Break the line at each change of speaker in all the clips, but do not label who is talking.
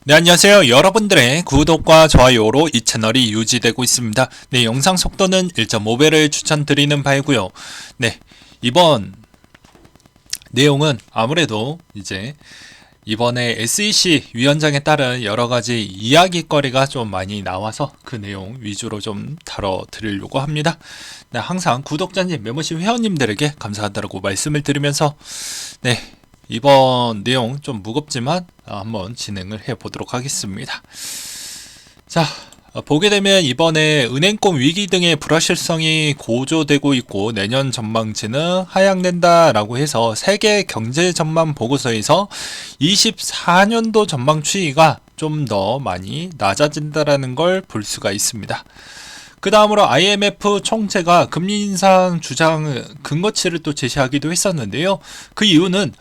네, 안녕하세요. 여러분들의 구독과 좋아요로 이 채널이 유지되고 있습니다. 네, 영상 속도는 1.5배를 추천드리는 바이고요. 네, 이번 내용은 아무래도 이제 이번에 SEC 위원장에 따른 여러가지 이야기거리가 좀 많이 나와서 그 내용 위주로 좀 다뤄드리려고 합니다. 네, 항상 구독자님, 멤버십 회원님들에게 감사하다고 말씀을 드리면서 네, 이번 내용 좀 무겁지만 한번 진행을 해 보도록 하겠습니다. 자, 보게 되면 이번에 은행권 위기 등의 불확실성이 고조되고 있고 내년 전망치는 하향된다라고 해서 세계 경제 전망 보고서에서 24년도 전망 추이가 좀 더 많이 낮아진다라는 걸 볼 수가 있습니다. 그 다음으로 IMF 총재가 금리 인상 주장 근거치를 또 제시하기도 했었는데요. 그 이유는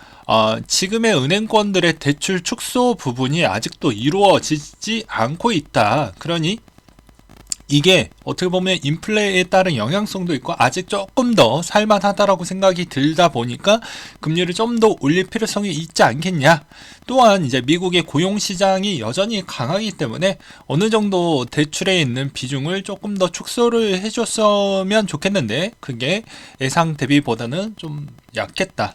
지금의 은행권들의 대출 축소 부분이 아직도 이루어지지 않고 있다. 그러니 이게 어떻게 보면 인플레에 따른 영향성도 있고 아직 조금 더 살만하다라고 생각이 들다 보니까 금리를 좀 더 올릴 필요성이 있지 않겠냐. 또한 이제 미국의 고용시장이 여전히 강하기 때문에 어느 정도 대출에 있는 비중을 조금 더 축소를 해줬으면 좋겠는데 그게 예상 대비보다는 좀 약했다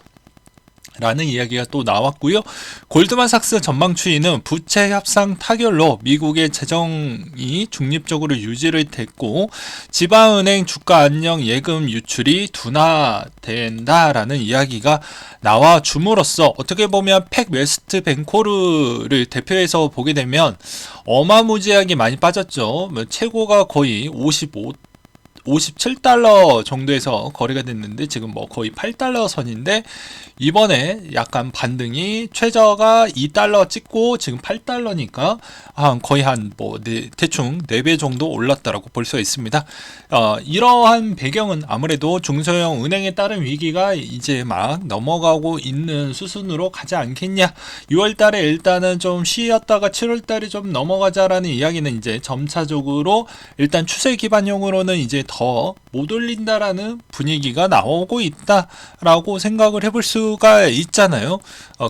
라는 이야기가 또 나왔고요. 골드만삭스 전망 추이는 부채 협상 타결로 미국의 재정이 중립적으로 유지를 됐고 지방은행 주가 안녕 예금 유출이 둔화된다라는 이야기가 나와 줌으로써 어떻게 보면 팩 웨스트 벤코르를 대표해서 보게 되면 어마무지하게 많이 빠졌죠. 최고가 거의 57달러 정도에서 거래가 됐는데 지금 뭐 거의 8달러 선인데 이번에 약간 반등이 최저가 2달러 찍고 지금 8달러니까 거의 한 뭐 대충 4배 정도 올랐다라고 볼 수가 있습니다. 이러한 배경은 아무래도 중소형 은행에 따른 위기가 이제 막 넘어가고 있는 수순으로 가지 않겠냐. 6월달에 일단은 좀 쉬었다가 7월달에 좀 넘어가자라는 이야기는 이제 점차적으로 일단 추세 기반형으로는 이제 더 못 올린다라는 분위기가 나오고 있다라고 생각을 해볼 수가 있잖아요.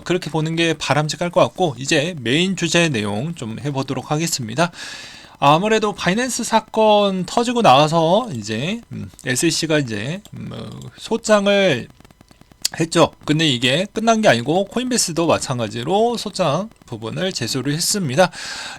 그렇게 보는 게 바람직할 것 같고 이제 메인 주제 내용 좀 해보도록 하겠습니다. 아무래도 바이낸스 사건 터지고 나서 이제 SEC가 이제 소장을 했죠. 근데 이게 끝난 게 아니고 코인베이스도 마찬가지로 소장 부분을 제소를 했습니다.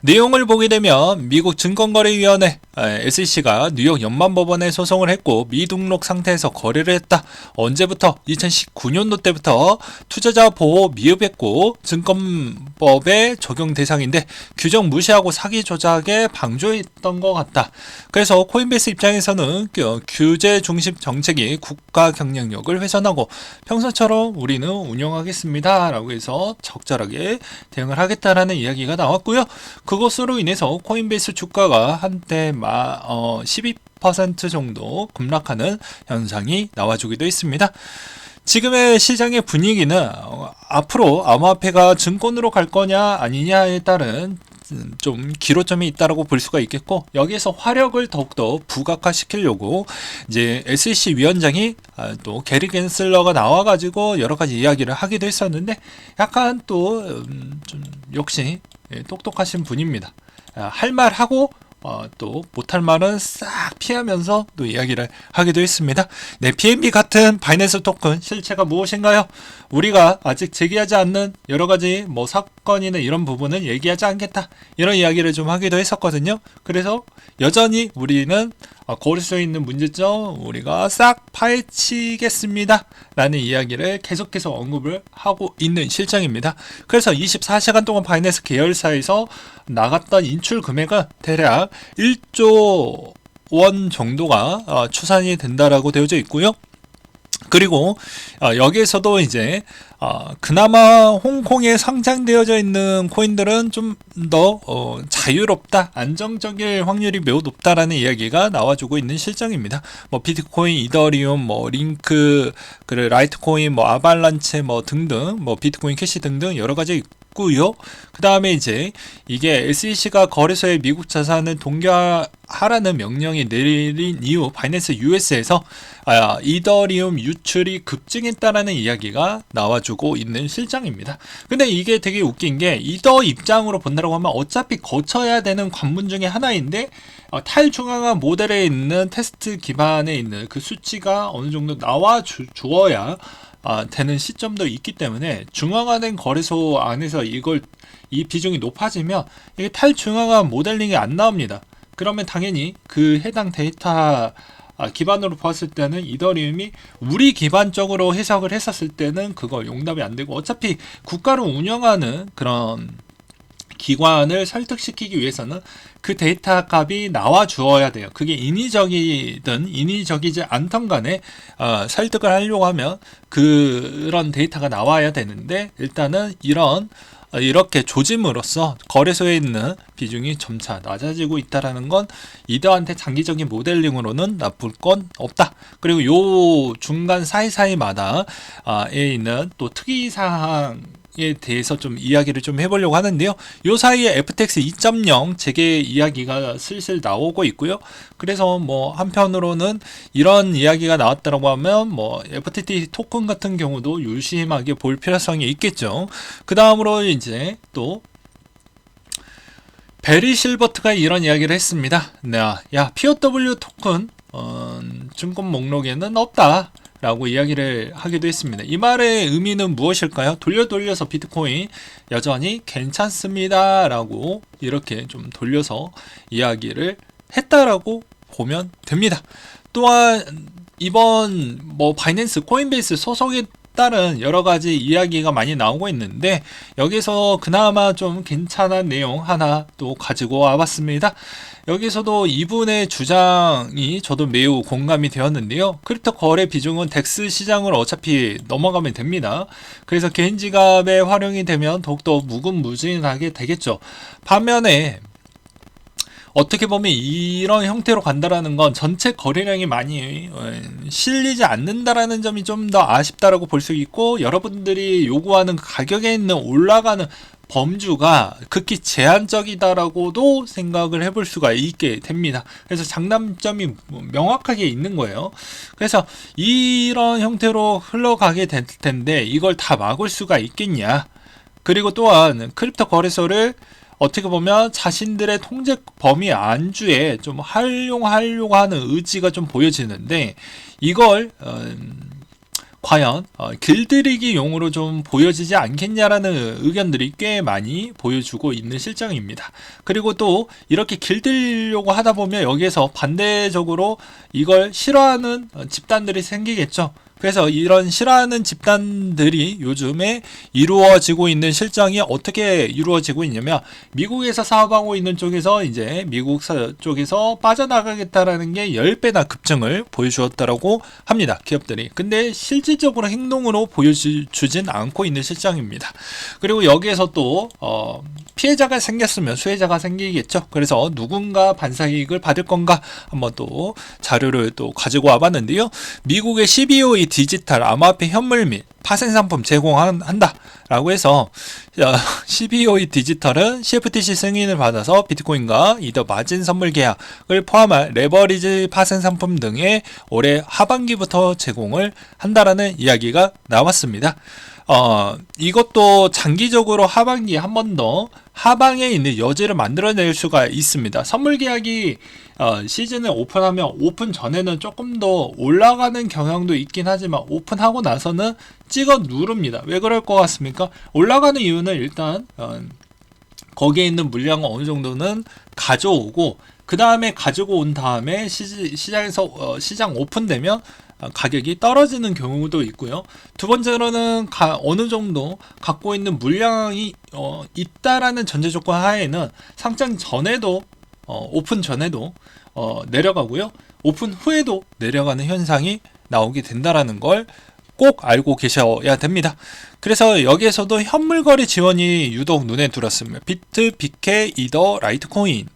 내용을 보게 되면 미국 증권거래위원회 SEC가 뉴욕 연방법원에 소송을 했고 미등록 상태에서 거래를 했다. 언제부터? 2019년도 때부터 투자자 보호 미흡했고 증권법의 적용 대상인데 규정 무시하고 사기 조작에 방조했던 것 같다. 그래서 코인베이스 입장에서는 규제 중심 정책이 국가 경쟁력을 훼손하고 평소처럼 우리는 운영하겠습니다 라고 해서 적절하게 대응을 하겠다라는 이야기가 나왔고요. 그것으로 인해서 코인베이스 주가가 한때 12% 정도 급락하는 현상이 나와주기도 했습니다. 지금의 시장의 분위기는 앞으로 암호화폐가 증권으로 갈 거냐 아니냐에 따른 좀 기로점이 있다라고 볼 수가 있겠고 여기에서 화력을 더욱더 부각화시키려고 이제 SEC 위원장이 또 게리 겐슬러가 나와가지고 여러 가지 이야기를 하기도 했었는데 약간 또 좀 역시 똑똑하신 분입니다. 할 말 하고 또 못할 말은 싹 피하면서 또 이야기를 하기도 했습니다. 네, BNB 같은 바이낸스 토큰 실체가 무엇인가요? 우리가 아직 제기하지 않는 여러가지 뭐 사건이나 이런 부분은 얘기하지 않겠다 이런 이야기를 좀 하기도 했었거든요. 그래서 여전히 우리는 거울 수 있는 문제점 우리가 싹 파헤치겠습니다 라는 이야기를 계속해서 언급을 하고 있는 실정입니다. 그래서 24시간 동안 바이낸스 계열사에서 나갔던 인출 금액은 대략 1조 원 정도가 추산이 된다라고 되어져 있고요. 그리고 여기에서도 이제 그나마 홍콩에 상장되어져 있는 코인들은 좀 더 자유롭다, 안정적일 확률이 매우 높다라는 이야기가 나와주고 있는 실정입니다. 뭐 비트코인, 이더리움, 뭐 링크, 그리고 라이트코인, 뭐 아발란체, 뭐 등등, 뭐 비트코인 캐시 등등 여러 가지 있고요. 그 다음에 이제 이게 SEC가 거래소에 미국 자산을 동결하라는 명령이 내린 이후 바이낸스 US에서 이더리움 유출이 급증했다라는 이야기가 나와주고 있는 실정입니다. 근데 이게 되게 웃긴 게 이더 입장으로 본다고 하면 어차피 거쳐야 되는 관문 중에 하나인데 탈중앙화 모델에 있는 테스트 기반에 있는 그 수치가 어느 정도 나와 주어야 되는 시점도 있기 때문에 중앙화된 거래소 안에서 이 비중이 높아지면 이게 탈중앙화 모델링이 안 나옵니다. 그러면 당연히 그 해당 데이터 기반으로 보았을 때는 이더리움이 우리 기반적으로 해석을 했었을 때는 그거 용납이 안 되고, 어차피 국가를 운영하는 그런 기관을 설득시키기 위해서는 그 데이터 값이 나와 주어야 돼요. 그게 인위적이든 인위적이지 않던 간에 설득을 하려고 하면 그런 데이터가 나와야 되는데, 일단은 이렇게 조짐으로써 거래소에 있는 비중이 점차 낮아지고 있다는 건 이더한테 장기적인 모델링으로는 나쁠 건 없다. 그리고 요 중간 사이사이마다 에 있는 또 특이사항에 대해서 좀 이야기를 좀 해보려고 하는데요. 요 사이에 FTX 2.0 재개 이야기가 슬슬 나오고 있고요. 그래서 뭐 한편으로는 이런 이야기가 나왔다고 하면 뭐 FTT 토큰 같은 경우도 유심하게 볼 필요성이 있겠죠. 그 다음으로 이제 또 베리 실버트가 이런 이야기를 했습니다. 야, POW 토큰 증권 목록에는 없다 라고 이야기를 하기도 했습니다. 이 말의 의미는 무엇일까요? 돌려서 비트코인 여전히 괜찮습니다 라고 이렇게 좀 돌려서 이야기를 했다라고 보면 됩니다. 또한 이번 뭐 바이낸스 코인베이스 소속에 따른 여러가지 이야기가 많이 나오고 있는데, 여기서 그나마 좀 괜찮은 내용 하나 또 가지고 와봤습니다. 여기서도 이분의 주장이 저도 매우 공감이 되었는데요. 크립토 거래 비중은 덱스 시장을 어차피 넘어가면 됩니다. 그래서 개인 지갑에 활용이 되면 더욱더 무궁무진하게 되겠죠. 반면에 어떻게 보면 이런 형태로 간다라는 건 전체 거래량이 많이 실리지 않는다라는 점이 좀 더 아쉽다라고 볼 수 있고, 여러분들이 요구하는 가격에 있는 올라가는 범주가 극히 제한적이다라고도 생각을 해볼 수가 있게 됩니다. 그래서 장단점이 명확하게 있는 거예요. 그래서 이런 형태로 흘러가게 될 텐데 이걸 다 막을 수가 있겠냐. 그리고 또한 크립토 거래소를 어떻게 보면 자신들의 통제 범위 안주에 좀 활용하려고 하는 의지가 좀 보여지는데, 이걸 과연 길들이기 용으로 좀 보여지지 않겠냐라는 의견들이 꽤 많이 보여주고 있는 실정입니다. 그리고 또 이렇게 길들이려고 하다 보면 여기에서 반대적으로 이걸 싫어하는 집단들이 생기겠죠. 그래서 이런 싫어하는 집단들이 요즘에 이루어지고 있는 실정이 어떻게 이루어지고 있냐면, 미국에서 사업하고 있는 쪽에서 이제 미국 쪽에서 빠져나가겠다라는 게 10배나 급증을 보여주었다라고 합니다. 기업들이. 근데 실질적으로 행동으로 보여주진 않고 있는 실정입니다. 그리고 여기에서 또 피해자가 생겼으면 수혜자가 생기겠죠. 그래서 누군가 반사이익을 받을 건가 한번 또 자료를 또 가지고 와봤는데요. 미국의 CBOE 디지털 암호화폐 현물 및 파생 상품 제공한다 라고 해서 CBOE 디지털은 CFTC 승인을 받아서 비트코인과 이더 마진 선물 계약을 포함한 레버리지 파생 상품 등의 올해 하반기부터 제공을 한다라는 이야기가 나왔습니다. 이것도 장기적으로 하반기에 한 번 더 하방에 있는 여지를 만들어낼 수가 있습니다. 선물 계약이 시즌을 오픈하면 오픈 전에는 조금 더 올라가는 경향도 있긴 하지만 오픈하고 나서는 찍어 누릅니다. 왜 그럴 것 같습니까? 올라가는 이유는 일단 거기에 있는 물량을 어느 정도는 가져오고, 그 다음에 가지고 온 다음에 시장에서 시장 오픈되면 가격이 떨어지는 경우도 있고요. 두 번째로는 어느 정도 갖고 있는 물량이 있다라는 전제 조건 하에는 상장 전에도 오픈 전에도 내려가고요. 오픈 후에도 내려가는 현상이 나오게 된다라는 걸 꼭 알고 계셔야 됩니다. 그래서 여기에서도 현물 거래 지원이 유독 눈에 들었습니다. 비트, 비케, 이더, 라이트코인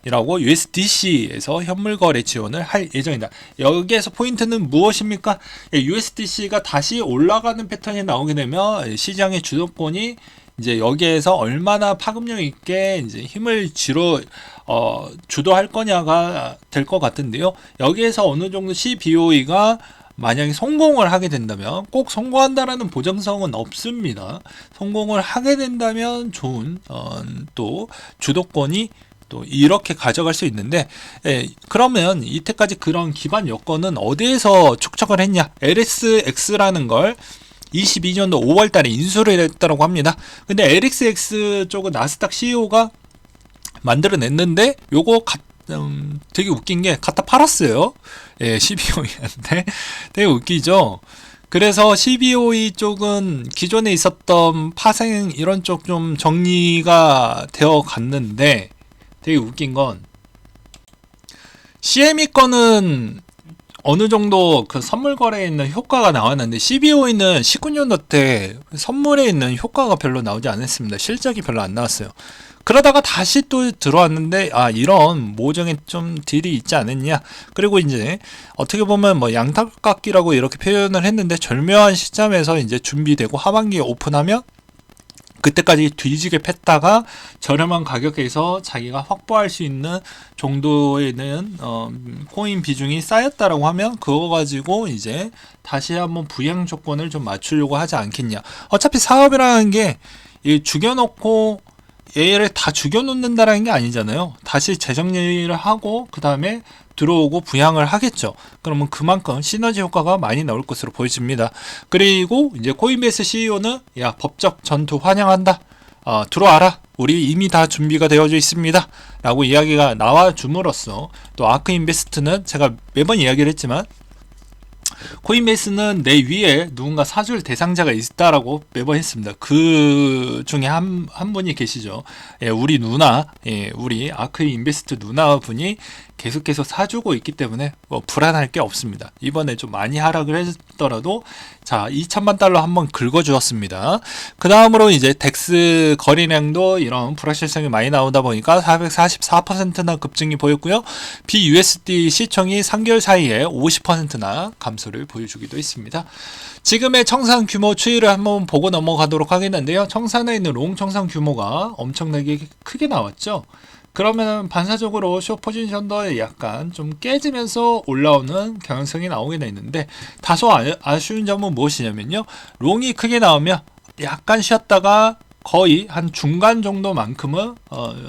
이라고 USDC에서 현물 거래 지원을 할 예정이다. 여기에서 포인트는 무엇입니까? USDC가 다시 올라가는 패턴이 나오게 되면 시장의 주도권이 이제 여기에서 얼마나 파급력 있게 이제 힘을 주도할 거냐가 될 것 같은데요. 여기에서 어느 정도 CBOE가 만약에 성공을 하게 된다면, 꼭 성공한다라는 보장성은 없습니다. 성공을 하게 된다면 좋은 또 주도권이 또 이렇게 가져갈 수 있는데, 그러면 이때까지 그런 기반 여건은 어디에서 축적을 했냐? LSX라는 걸 22년도 5월 달에 인수를 했다고 합니다. 근데 LXX 쪽은 나스닥 CEO가 만들어냈는데, 요거 되게 웃긴 게 갖다 팔았어요. CBOE한테. 되게 웃기죠? 그래서 CBOE 쪽은 기존에 있었던 파생 이런 쪽 좀 정리가 되어 갔는데, 되게 웃긴 건 CME 거는 어느 정도 그 선물 거래에 있는 효과가 나왔는데, CBOE는 19년도 때 선물에 있는 효과가 별로 나오지 않았습니다. 실적이 별로 안 나왔어요. 그러다가 다시 또 들어왔는데, 이런 모종의 좀 딜이 있지 않았냐. 그리고 이제 어떻게 보면 뭐 양탁깎기라고 이렇게 표현을 했는데, 절묘한 시점에서 이제 준비되고 하반기에 오픈하면 그때까지 뒤지게 팼다가 저렴한 가격에서 자기가 확보할 수 있는 정도에는 코인 비중이 쌓였다라고 하면, 그거 가지고 이제 다시 한번 부양 조건을 좀 맞추려고 하지 않겠냐. 어차피 사업이라는 게 죽여놓고 얘를 다 죽여놓는다라는 게 아니잖아요. 다시 재정리를 하고 그 다음에 들어오고 부양을 하겠죠. 그러면 그만큼 시너지 효과가 많이 나올 것으로 보여집니다. 그리고 이제 코인베이스 CEO는 야, 법적 전투 환영한다. 들어와라. 우리 이미 다 준비가 되어져 있습니다. 라고 이야기가 나와줌으로써, 또 아크인베스트는 제가 매번 이야기를 했지만, 코인베이스는 내 위에 누군가 사줄 대상자가 있다라고 매번 했습니다. 그 중에 한 분이 계시죠. 우리 누나, 우리 아크인베스트 누나분이 계속해서 사주고 있기 때문에 뭐 불안할 게 없습니다. 이번에 좀 많이 하락을 했더라도, 자, 2천만 달러 한번 긁어주었습니다. 그 다음으로 이제 덱스 거래량도 이런 불확실성이 많이 나오다 보니까 444%나 급증이 보였고요. BUSD 시총이 3개월 사이에 50%나 감소를 보여주기도 했습니다. 지금의 청산 규모 추이를 한번 보고 넘어가도록 하겠는데요. 청산에 있는 롱 청산 규모가 엄청나게 크게 나왔죠. 그러면 반사적으로 숏 포지션도 약간 좀 깨지면서 올라오는 경향성이 나오게 되는데, 다소 아쉬운 점은 무엇이냐면요, 롱이 크게 나오면 약간 쉬었다가 거의 한 중간 정도만큼은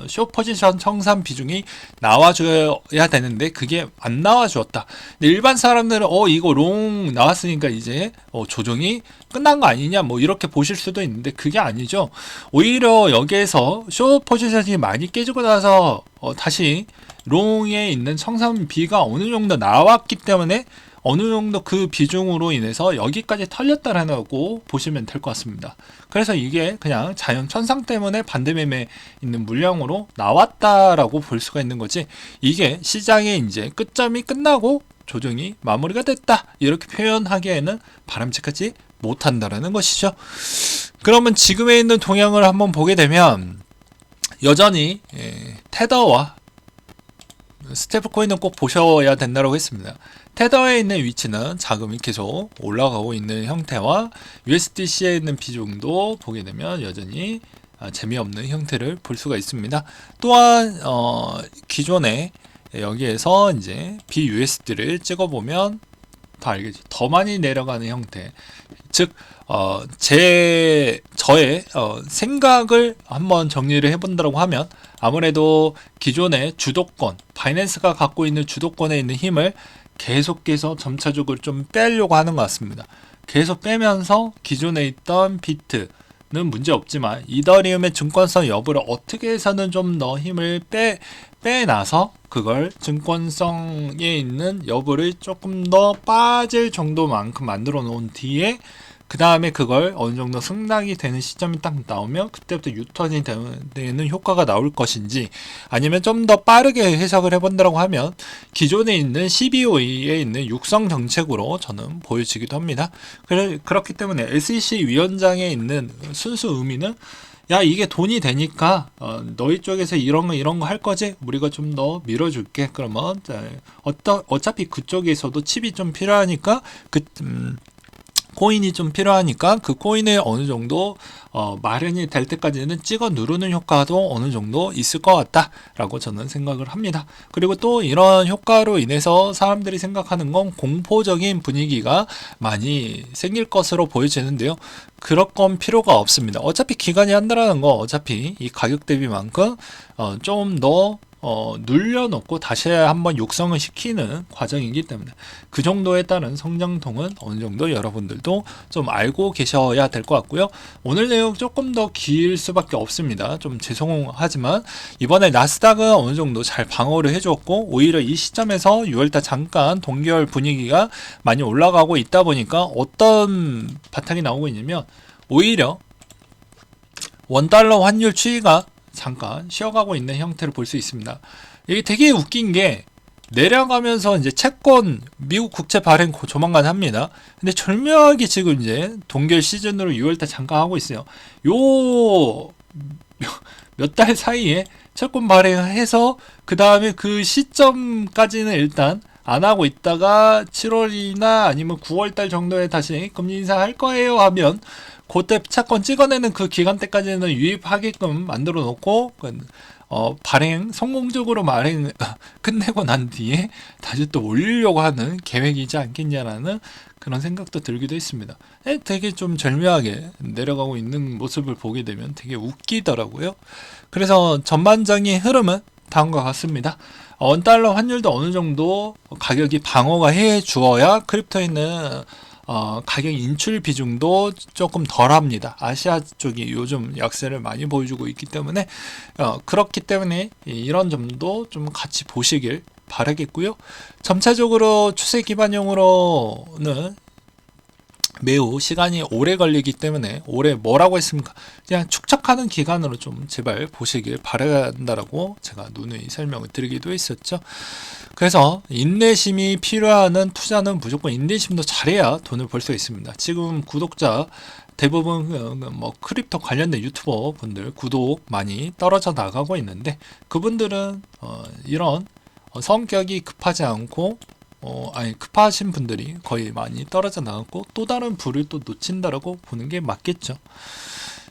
숏 포지션 청산 비중이 나와줘야 되는데, 그게 안 나와주었다. 근데 일반 사람들은 이거 롱 나왔으니까 이제 조정이 끝난 거 아니냐, 뭐 이렇게 보실 수도 있는데, 그게 아니죠. 오히려 여기에서 숏 포지션이 많이 깨지고 나서 다시 롱에 있는 청산 비가 어느 정도 나왔기 때문에 어느 정도 그 비중으로 인해서 여기까지 털렸다라고 보시면 될 것 같습니다. 그래서 이게 그냥 자연 천상 때문에 반대매매 있는 물량으로 나왔다라고 볼 수가 있는 거지, 이게 시장의 이제 끝점이 끝나고 조정이 마무리가 됐다, 이렇게 표현하기에는 바람직하지 못한다라는 것이죠. 그러면 지금에 있는 동향을 한번 보게 되면, 여전히 테더와 스테이블코인은 꼭 보셔야 된다고 했습니다. 테더에 있는 위치는 자금이 계속 올라가고 있는 형태와 USDC에 있는 비중도 보게 되면 여전히 재미없는 형태를 볼 수가 있습니다. 또한 기존에 여기에서 이제 BUSD를 찍어보면 다 알겠죠. 더 많이 내려가는 형태. 즉 저의 생각을 한번 정리를 해본다고 하면, 아무래도 기존의 주도권, 바이낸스가 갖고 있는 주도권에 있는 힘을 계속해서 점차적으로 좀 빼려고 하는 것 같습니다. 계속 빼면서 기존에 있던 비트는 문제 없지만, 이더리움의 증권성 여부를 어떻게 해서는 좀 더 힘을 빼놔서 그걸 증권성에 있는 여부를 조금 더 빠질 정도만큼 만들어 놓은 뒤에, 그 다음에 그걸 어느 정도 승낙이 되는 시점이 딱 나오면 그때부터 유턴이 되는 효과가 나올 것인지, 아니면 좀 더 빠르게 해석을 해본다고 하면 기존에 있는 CBOE에 있는 육성 정책으로 저는 보여지기도 합니다. 그렇기 때문에 SEC 위원장에 있는 순수 의미는, 야, 이게 돈이 되니까 너희 쪽에서 이런 거 할 거지? 우리가 좀 더 밀어줄게. 그러면 어차피 그쪽에서도 칩이 좀 필요하니까 코인이 좀 필요하니까 그 코인에 어느 정도 마련이 될 때까지는 찍어 누르는 효과도 어느 정도 있을 것 같다라고 저는 생각을 합니다. 그리고 또 이런 효과로 인해서 사람들이 생각하는 건 공포적인 분위기가 많이 생길 것으로 보여지는데요. 그럴 건 필요가 없습니다. 어차피 기간이 한다라는 거 어차피 이 가격 대비만큼 좀 더 눌려놓고 다시 한번 육성을 시키는 과정이기 때문에 그 정도에 따른 성장통은 어느 정도 여러분들도 좀 알고 계셔야 될 것 같고요. 오늘 내용 조금 더 길 수밖에 없습니다. 좀 죄송하지만 이번에 나스닥은 어느 정도 잘 방어를 해줬고 오히려 이 시점에서 6월달 잠깐 동결 분위기가 많이 올라가고 있다 보니까 어떤 바탕이 나오고 있냐면 오히려 원달러 환율 추이가 잠깐 쉬어가고 있는 형태를 볼 수 있습니다. 이게 되게 웃긴 게 내려가면서 이제 채권 미국 국채 발행 조만간 합니다. 근데 절묘하게 지금 이제 동결 시즌으로 6월달 잠깐 하고 있어요. 요 몇 달 사이에 채권 발행해서 그 다음에 그 시점까지는 일단 안 하고 있다가 7월이나 아니면 9월달 정도에 다시 금리 인상할 거예요 하면 그때 채권 찍어내는 그 기간대까지는 유입하게끔 만들어 놓고 발행 성공적으로 끝내고 난 뒤에 다시 또 올리려고 하는 계획이지 않겠냐라는 그런 생각도 들기도 했습니다. 되게 좀 절묘하게 내려가고 있는 모습을 보게 되면 되게 웃기더라고요. 그래서 전반적인 흐름은 다음과 같습니다. 원달러 환율도 어느 정도 가격이 방어가 해 주어야 크립토에 있는 가격 인출 비중도 조금 덜합니다. 아시아 쪽이 요즘 약세를 많이 보여주고 있기 때문에 그렇기 때문에 이런 점도 좀 같이 보시길 바라겠고요. 점차적으로 추세 기반형으로는 매우 시간이 오래 걸리기 때문에 올해 뭐라고 했습니까? 그냥 축적하는 기간으로 좀 제발 보시길 바란다라고 제가 누누이 설명을 드리기도 했었죠. 그래서 인내심이 필요한 투자는 무조건 인내심도 잘해야 돈을 벌 수 있습니다. 지금 구독자 대부분 뭐 크립토 관련된 유튜버 분들 구독 많이 떨어져 나가고 있는데 그분들은 이런 성격이 급하지 않고 급하신 분들이 거의 많이 떨어져 나갔고 또 다른 불을 또 놓친다라고 보는 게 맞겠죠.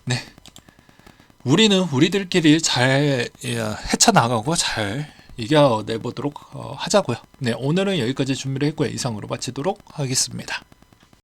네, 우리는 우리들끼리 잘 헤쳐나가고 잘 이겨내보도록 하자고요. 네, 오늘은 여기까지 준비를 했고요. 이상으로 마치도록 하겠습니다.